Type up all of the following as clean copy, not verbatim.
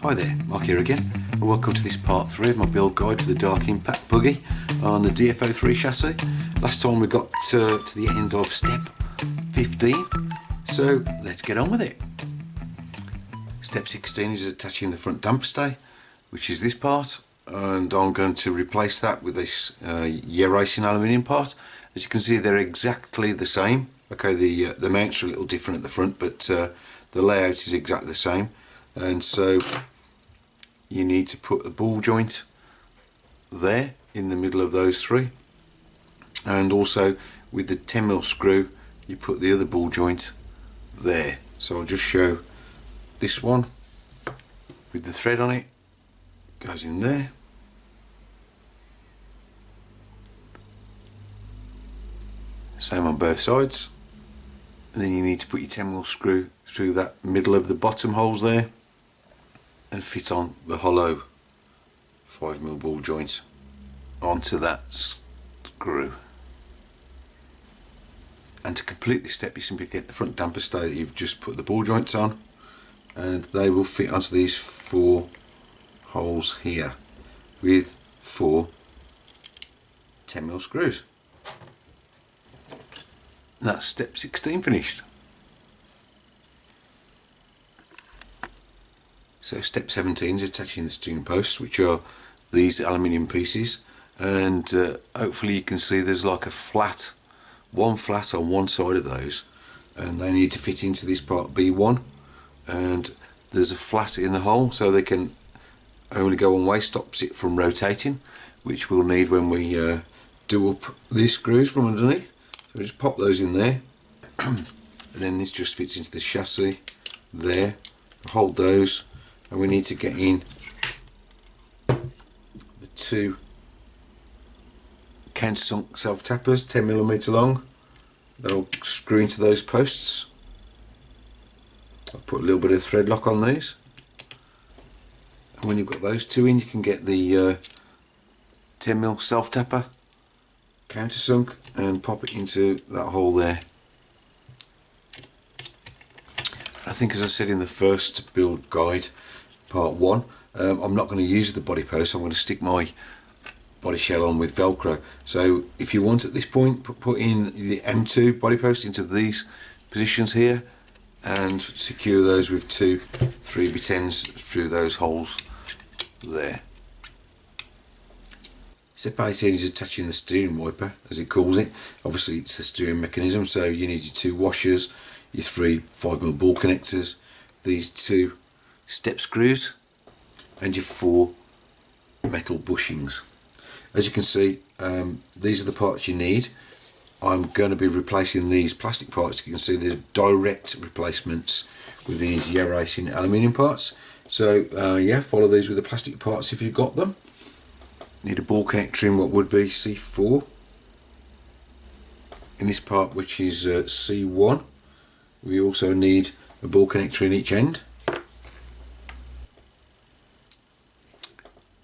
Hi there, Mark here again, and welcome to this part 3 of my build guide for the Dark Impact buggy on the DF03 chassis. Last time we got to the end of step 15, so let's get on with it. Step 16 is attaching the front damper stay, which is this part, and I'm going to replace that with this year racing aluminium part. As you can see, they're exactly the same. Okay, the mounts are a little different at the front, but the layout is exactly the same. And so you need to put a ball joint there in the middle of those three, and also with the 10mm screw you put the other ball joint there. So I'll just show this one with the thread on it, goes in there, same on both sides, and then you need to put your 10mm screw through that middle of the bottom holes there and fit on the hollow 5mm ball joint onto that screw. And to complete this step, you simply get the front damper stay that you've just put the ball joints on, and they will fit onto these 4 holes here with 4 10mm screws. That's step 16 finished. So step 17 is attaching the steering posts, which are these aluminium pieces, and hopefully you can see there's like one flat on one side of those, and they need to fit into this part B1, and there's a flat in the hole so they can only go one way, stops it from rotating, which we'll need when we do up these screws from underneath. So just pop those in there and then this just fits into the chassis there. Hold those, and we need to get in the 2 countersunk self tappers, 10mm long. They'll screw into those posts. I've put a little bit of thread lock on these, and when you've got those 2 in, you can get the 10mm self tapper countersunk and pop it into that hole there. I think, as I said in the first build guide, part 1, I'm not going to use the body post. I'm going to stick my body shell on with Velcro. So if you want at this point, put in the M2 body post into these positions here and secure those with 2 3x10s through those holes there. Step 18 is attaching the steering wiper, as it calls it. Obviously it's the steering mechanism, so you need your 2 washers, your 3 5mm ball connectors, these 2 step screws, and your 4 metal bushings. As you can see, these are the parts you need. I'm going to be replacing these plastic parts. You can see they're direct replacements with these year racing aluminium parts. So yeah, follow these with the plastic parts if you've got them. Need a ball connector in what would be C4 in this part, which is C1. We also need a ball connector in each end,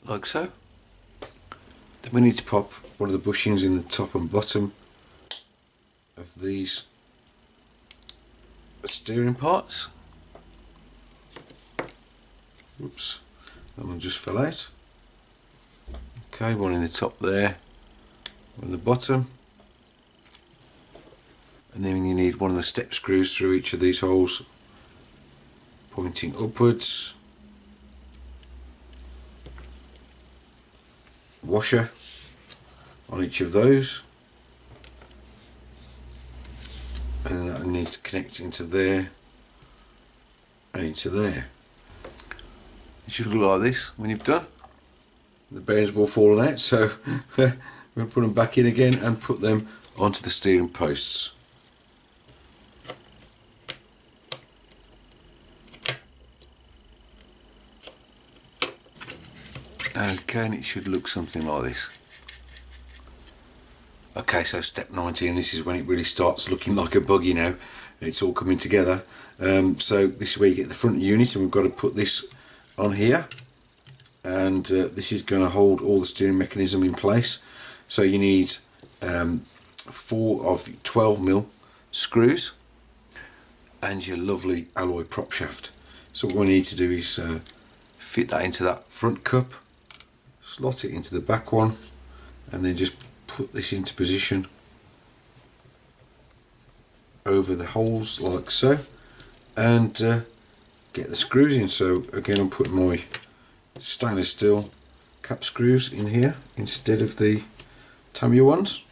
like so. Then we need to pop one of the bushings in the top and bottom of these steering parts. Whoops, that one just fell out. Okay, one in the top there, one in the bottom, and then you need one of the step screws through each of these holes, pointing upwards. Washer on each of those, and then that needs to connect into there and into there. It should look like this when you've done. The bearings have all fallen out, so we're going to put them back in again and put them onto the steering posts. Okay, and it should look something like this. Okay, so step 19, this is when it really starts looking like a buggy now. It's all coming together. So this is where you get the front unit, and we've got to put this on here. And this is going to hold all the steering mechanism in place. So you need 4 of 12mm screws and your lovely alloy prop shaft. So what we need to do is fit that into that front cup, slot it into the back one, and then just put this into position over the holes like so, and get the screws in. So again, I'm putting my stainless steel cap screws in here instead of the Tamiya ones.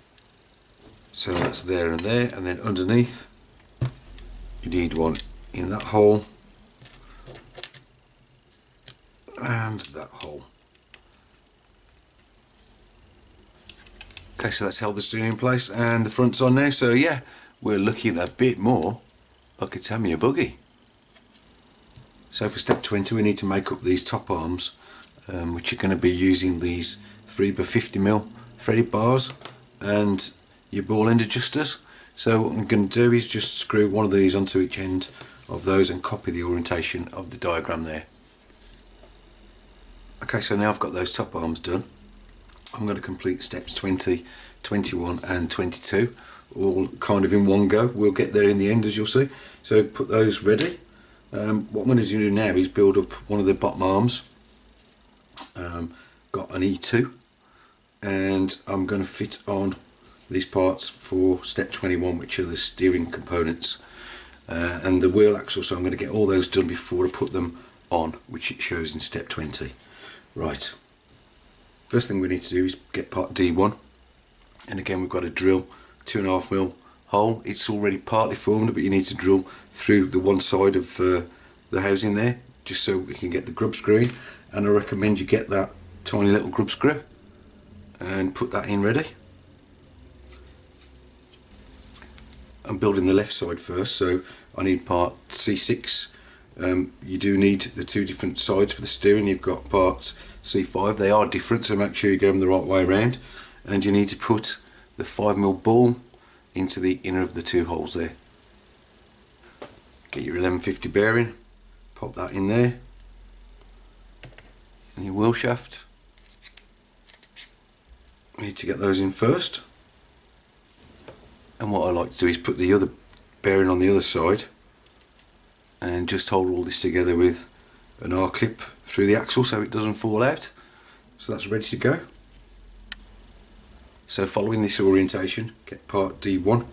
So that's there and there, and then underneath you need one in that hole and that hole. Okay, so that's held the steering in place and the front's on now. So yeah, we're looking a bit more like a Tamiya buggy. So for step 20 we need to make up these top arms, which are going to be using these 3x50mm threaded bars and your ball end adjusters. So what I'm going to do is just screw one of these onto each end of those and copy the orientation of the diagram there. Okay, so now I've got those top arms done. I'm going to complete steps 20, 21 and 22 all kind of in one go. We'll get there in the end, as you'll see. So put those ready. What I'm going to do now is build up one of the bottom arms. Got an E2, and I'm going to fit on these parts for step 21, which are the steering components and the wheel axle. So I'm going to get all those done before I put them on, which it shows in step 20. Right, first thing we need to do is get part D1, and again we've got to drill 2.5mm hole. It's already partly formed, but you need to drill through the one side of the housing there, just so we can get the grub screw in. And I recommend you get that tiny little grub screw and put that in ready. I'm building the left side first, so I need part C6. You do need the two different sides for the steering. You've got parts C5, they are different, so make sure you get them the right way around. And you need to put the 5mm ball into the inner of the two holes there. Get your 1150 bearing, pop that in there, and your wheel shaft. You need to get those in first. And what I like to do is put the other bearing on the other side and just hold all this together with an R-clip through the axle so it doesn't fall out. So that's ready to go. So following this orientation, get part D1,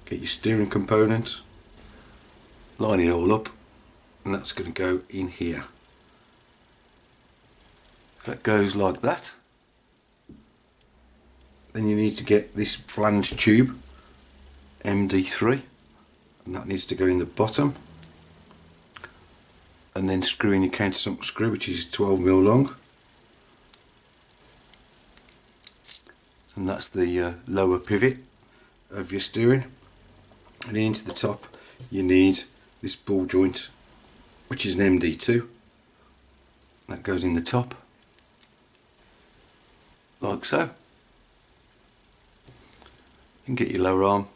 get your steering component, line it all up, and that's going to go in here. So that goes like that. Then you need to get this flange tube, MD3, and that needs to go in the bottom, and then screw in your countersunk screw, which is 12mm long, and that's the lower pivot of your steering. And then into the top you need this ball joint, which is an MD2, that goes in the top like so. And get your lower arm,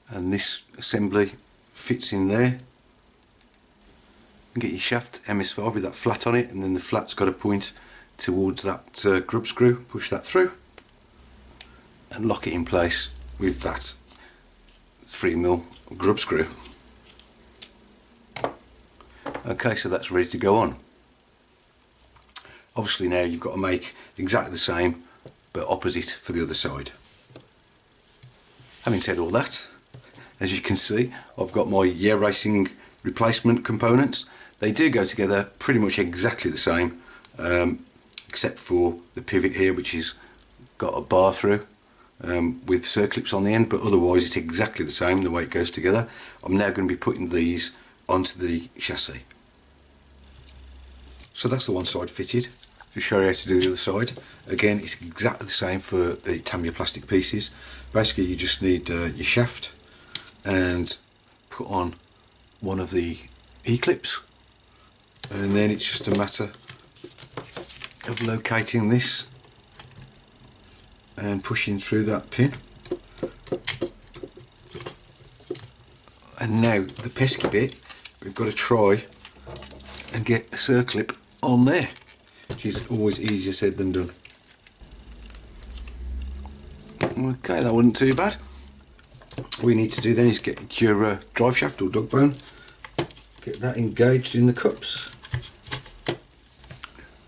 and this assembly fits in there. And get your shaft MS5 with that flat on it, and then the flat's got to point towards that grub screw. Push that through and lock it in place with that 3mm grub screw. Okay, so that's ready to go on. Obviously now you've got to make exactly the same but opposite for the other side. Having said all that, as you can see, I've got my Yeah Racing replacement components. They do go together pretty much exactly the same, except for the pivot here, which has got a bar through with circlips on the end, but otherwise it's exactly the same the way it goes together. I'm now going to be putting these onto the chassis. So that's the one side fitted. To show you how to do the other side. Again, it's exactly the same for the Tamiya plastic pieces. Basically you just need your shaft and put on one of the E-clips, and then it's just a matter of locating this and pushing through that pin. And now the pesky bit, we've got to try and get a circlip on there, which is always easier said than done. Okay, that wasn't too bad. All we need to do then is get your drive shaft or dog bone, get that engaged in the cups.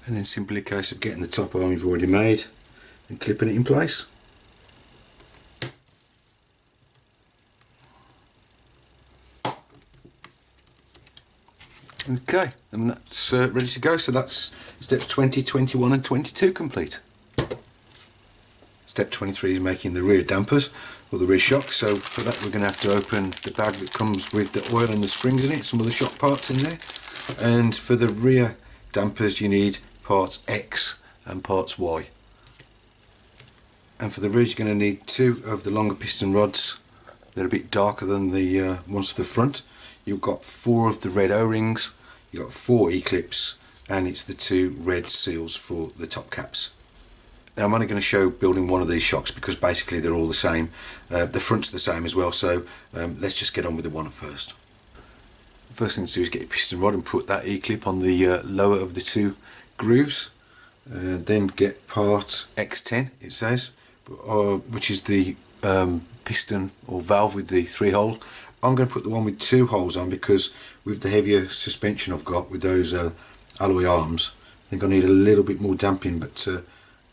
and then simply a case of getting the top arm you've already made and clipping it in place. Okay, and that's ready to go. So that's steps 20, 21 and 22 complete. Step 23 is making the rear dampers or the rear shocks. So for that we're going to have to open the bag that comes with the oil and the springs in it, some of the shock parts in there. And for the rear dampers you need parts X and parts Y. And for the rears you're going to need 2 of the longer piston rods. They're a bit darker than the ones to the front. You've got 4 of the red O-rings, you've got 4 E-clips, and it's the 2 red seals for the top caps. Now I'm only going to show building one of these shocks because basically they're all the same. The front's the same as well, so let's just get on with the one first. The first thing to do is get your piston rod and put that E-clip on the lower of the 2 grooves. Then get part X10, it says, which is the piston or valve with the 3 holes. I'm going to put the one with 2 holes on because with the heavier suspension I've got with those alloy arms, I think I need a little bit more damping, but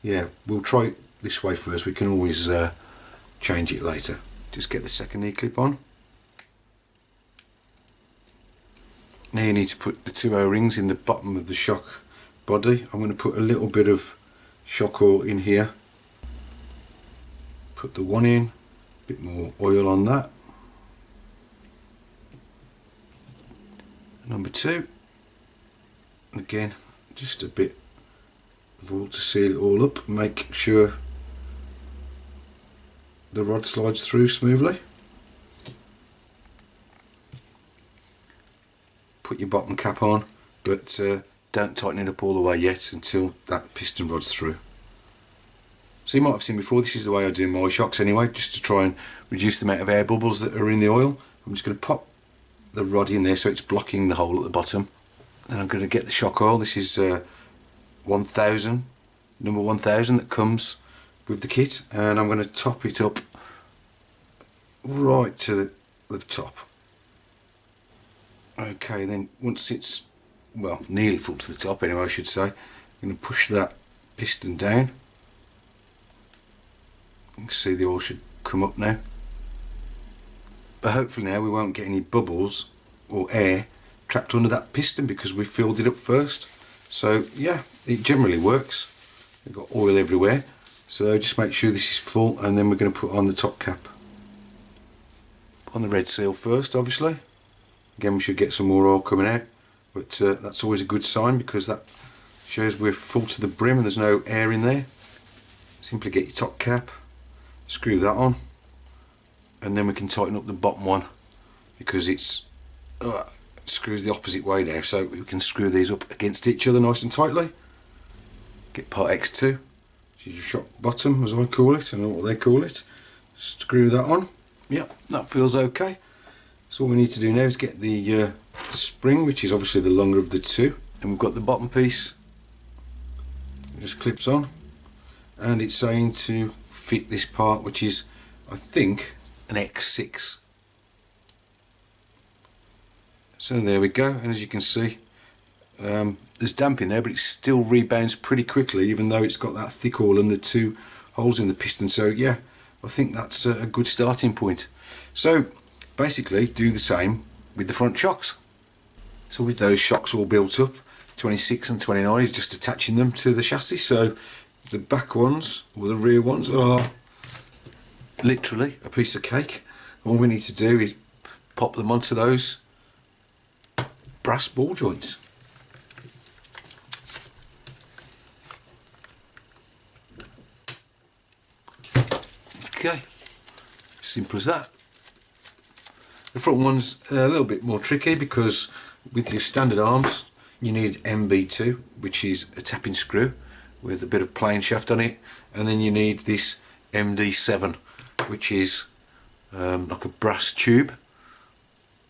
yeah, we'll try it this way first. We can always change it later. Just get the second E-clip on. Now you need to put the 2 O-rings in the bottom of the shock body. I'm going to put a little bit of shock oil in here. Put the one in, a bit more oil on that. Number 2, and again just a bit of oil to seal it all up, make sure the rod slides through smoothly. Put your bottom cap on, but don't tighten it up all the way yet until that piston rod's through. So you might have seen before, this is the way I do my shocks anyway, just to try and reduce the amount of air bubbles that are in the oil. I'm just going to pop the rod in there so it's blocking the hole at the bottom. Then I'm going to get the shock oil. This is 1000, number 1000 that comes with the kit, and I'm going to top it up right to the top. Okay, then once it's, well, nearly full to the top anyway I should say, I'm going to push that piston down. You can see the oil should come up now. But hopefully now we won't get any bubbles or air trapped under that piston because we filled it up first. So yeah, it generally works. We've got oil everywhere, so just make sure this is full, and then we're going to put on the top cap. Put on the red seal first, obviously. Again, we should get some more oil coming out, but that's always a good sign because that shows we're full to the brim and there's no air in there. Simply get your top cap, screw that on, and then we can tighten up the bottom one because it's screws the opposite way now, so we can screw these up against each other nice and tightly. Get part X2, which is your shock bottom as I call it, I don't know what they call it. Screw that on. Yep, that feels okay. So all we need to do now is get the spring, which is obviously the longer of the 2, and we've got the bottom piece, it just clips on, and it's saying to fit this part, which is I think an X6. So there we go, and as you can see there's damp in there, but it still rebounds pretty quickly even though it's got that thick oil and the 2 holes in the piston. So yeah, I think that's a good starting point. So basically do the same with the front shocks. So with those shocks all built up, 26 and 29 is just attaching them to the chassis. So the back ones or the rear ones are literally a piece of cake. All we need to do is pop them onto those brass ball joints. Okay, simple as that. The front one's a little bit more tricky because with your standard arms you need MB2, which is a tapping screw with a bit of plane shaft on it, and then you need this MD7, which is like a brass tube,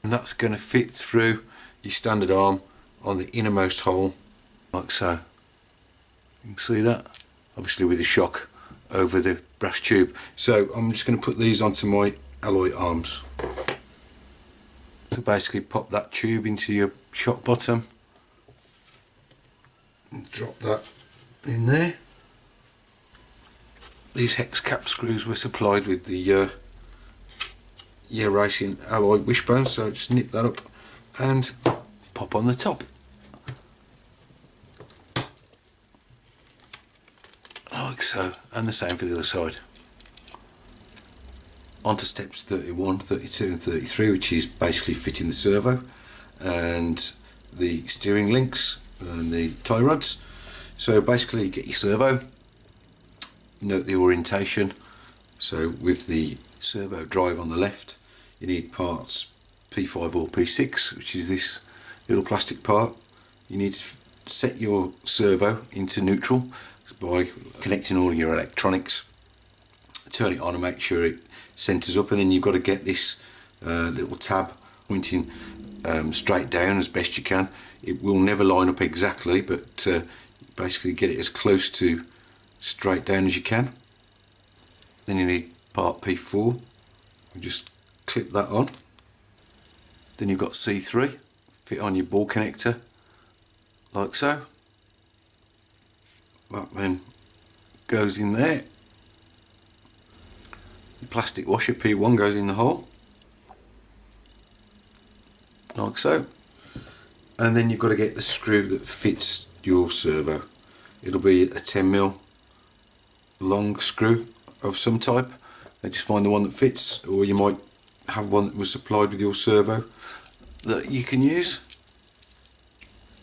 and that's going to fit through your standard arm on the innermost hole like so. You can see that, obviously with the shock over the brass tube. So I'm just going to put these onto my alloy arms. So basically pop that tube into your shock bottom and drop that in there. These hex cap screws were supplied with the Racing alloy wishbone, so just nip that up and pop on the top. Like so, and the same for the other side. On to steps 31, 32 and 33, which is basically fitting the servo and the steering links and the tie rods. So basically you get your servo, note the orientation. So with the servo drive on the left, you need parts P5 or P6, which is this little plastic part. You need to set your servo into neutral by connecting all your electronics, turn it on and make sure it centres up, and then you've got to get this little tab pointing straight down as best you can. It will never line up exactly, but basically get it as close to straight down as you can. Then you need part P4, you just clip that on. Then you've got C3, fit on your ball connector like so. That then goes in there. The plastic washer P1 goes in the hole like so, and then you've got to get the screw that fits your servo. It'll be a 10mm long screw of some type, and just find the one that fits, or you might have one that was supplied with your servo that you can use.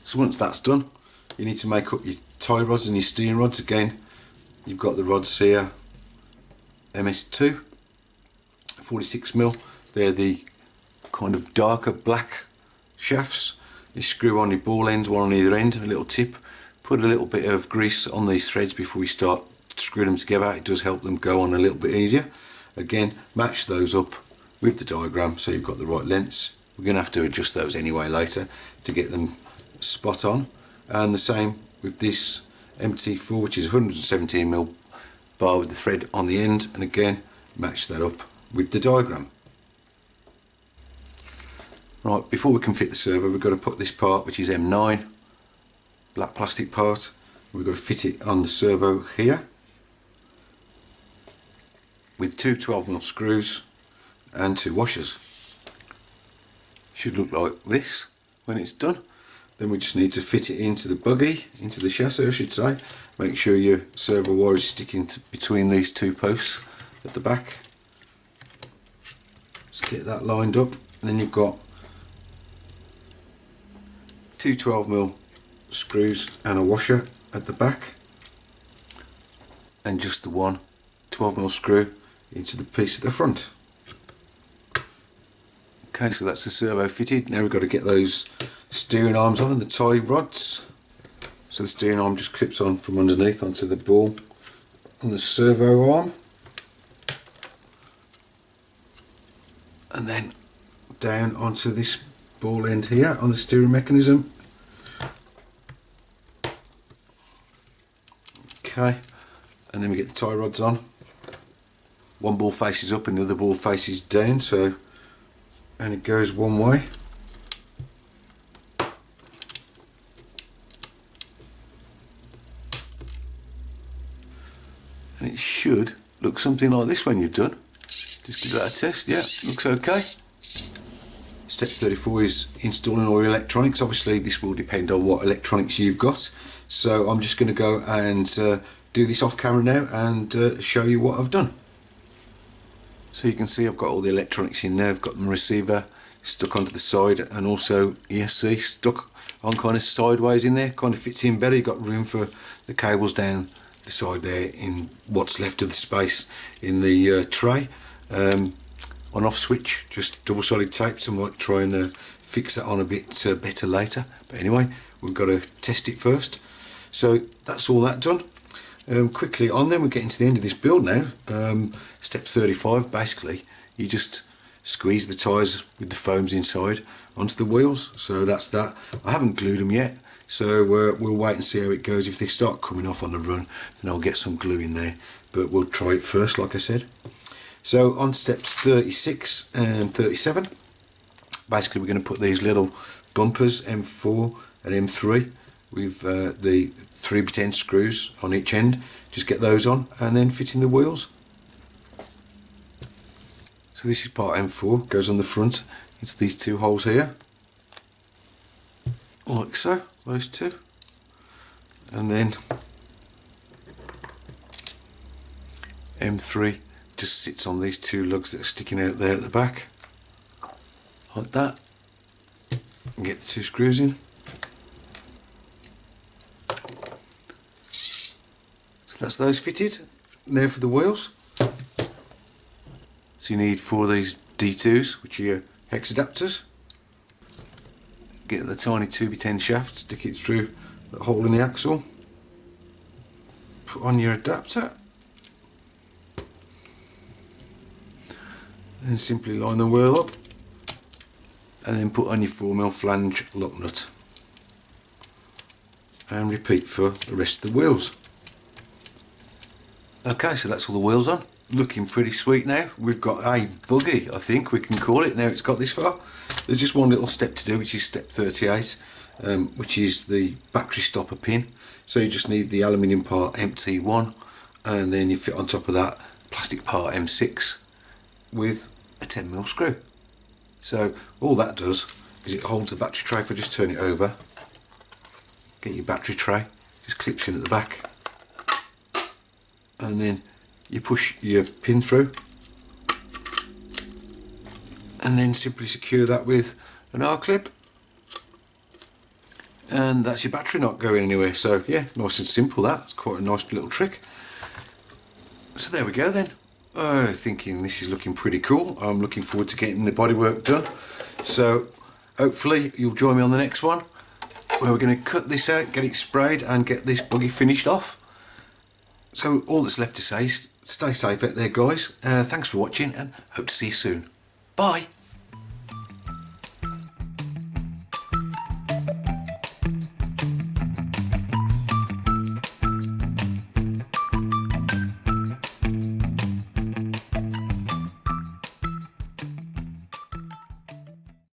So once that's done, you need to make up your tie rods and your steering rods. Again, you've got the rods here, MS2, 46mm. They're the kind of darker black shafts. You screw on your ball ends, one on either end, a little tip. Put a little bit of grease on these threads before we start screwing them together. It does help them go on a little bit easier. Again, match those up with the diagram so you've got the right lengths. We're going to have to adjust those anyway later to get them spot on. And the same with this MT4, which is 117mm bar with the thread on the end, and again match that up with the diagram. Right, before we can fit the servo, we've got to put this part, which is M9, black plastic part, we've got to fit it on the servo here with two 12mm screws and two washers. Should look like this when it's done. Then we just need to fit it into the buggy, into the chassis I should say. Make sure your servo wire is sticking between these two posts at the back. Just get that lined up, and then you've got two 12mm screws and a washer at the back, and just the one 12mm screw into the piece at the front. Okay, so that's the servo fitted. Now we've got to get those steering arms on and the tie rods. So the steering arm just clips on from underneath onto the ball on the servo arm, and then down onto this ball end here on the steering mechanism. Okay, and then we get the tie rods on. One ball faces up and the other ball faces down, so, and it goes one way. And it should look something like this when you've done. Just give that a test. Yeah, looks okay. Step 34 is installing all your electronics. Obviously this will depend on what electronics you've got, so I'm just going to go and do this off camera now and show you what I've done. So you can see I've got all the electronics in there. I've got the receiver stuck onto the side, and also ESC stuck on kind of sideways in there. Kind of fits in better. You've got room for the cables down the side there in what's left of the space in the tray. On off switch, just double sided tape, so I might try and fix that on a bit better later, but anyway we've got to test it first. So that's all that done. Quickly on then, we're getting to the end of this build now. Step 35, basically you just squeeze the tyres with the foams inside onto the wheels, so that's that. I haven't glued them yet, so we'll wait and see how it goes. If they start coming off on the run, then I'll get some glue in there, but we'll try it first like I said. So on steps 36 and 37, basically we're going to put these little bumpers M4 and M3 with the 3x10 screws on each end. Just get those on and then fit in the wheels. So this is part M4, goes on the front into these two holes here, like so, those two, and then M3 just sits on these two lugs that are sticking out there at the back, like that, and get the two screws in. So that's those fitted. Now for the wheels. So you need 4 of these D2s, which are your hex adapters. Get the tiny 2x10 shaft, stick it through the hole in the axle. Put on your adapter. Then simply line the wheel up. And then put on your 4mm flange lock nut. And repeat for the rest of the wheels. Okay, so that's all the wheels on. Looking pretty sweet now. We've got a buggy, I think we can call it, now it's got this far. There's just one little step to do, which is step 38, which is the battery stopper pin. So you just need the aluminium part MT1, and then you fit on top of that plastic part M6 with a 10mm screw. So all that does is it holds the battery tray. If I just turn it over, get your battery tray, just clips in at the back, and then you push your pin through and then simply secure that with an R-clip, and that's your battery not going anywhere. So yeah, nice and simple. That's quite a nice little trick. So there we go then. Thinking this is looking pretty cool. I'm looking forward to getting the bodywork done. So hopefully you'll join me on the next one, where we're going to cut this out, get it sprayed and get this buggy finished off. So all that's left to say is stay safe out there, guys. Thanks for watching and hope to see you soon. Bye.